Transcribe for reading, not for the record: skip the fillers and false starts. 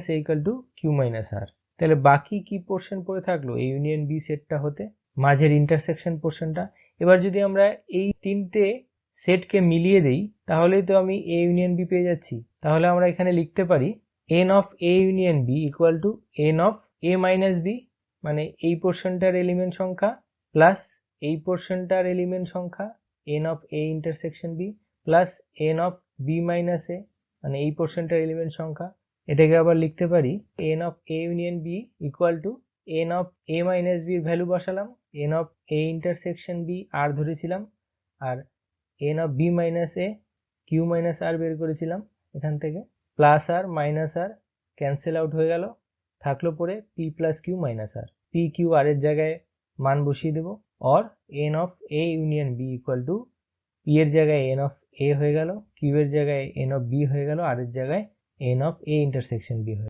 A equal to Q minus R. তাহলে বাকি কি পোর্শন পড়ে থাকলো এ ইউনিয়ন বি সেটটা হতে, মাঝের ইন্টারসেকশন পোর্শনটা। এবার যদি আমরা এই তিনটে সেটকে মিলিয়ে দেই তাহলেই তো আমি এ ইউনিয়ন বি পেয়ে যাচ্ছি। তাহলে আমরা এখানে লিখতে পারি n of A union B equal to n of A minus B, মানে এই পোর্শনটার এলিমেন্ট সংখ্যা প্লাস এই পোর্শনটার এলিমেন্ট সংখ্যা n of A intersection B plus n of B minus A, মানে এই পোর্শনটার এলিমেন্ট সংখ্যা। এটাকে আবার লিখতে পারি n of A union B equal to n of A minus বির ভ্যালু বসালাম, n of A intersection B R ধরেছিলাম, আর n of B minus A Q minus R বের করেছিলাম এখান থেকে, plus R minus R cancel out হয়ে গেল, থাকলো পরে P plus Q minus R. P Q R এর জায়গায় মান বসিয়ে দেবো, or n of A union B equal to P এর জায়গায় এন অফ এ হয়ে গেল, কিউ এর জায়গায় এন অফ বি হয়ে গেল, আর এর জায়গায় n of A intersection B হয়ে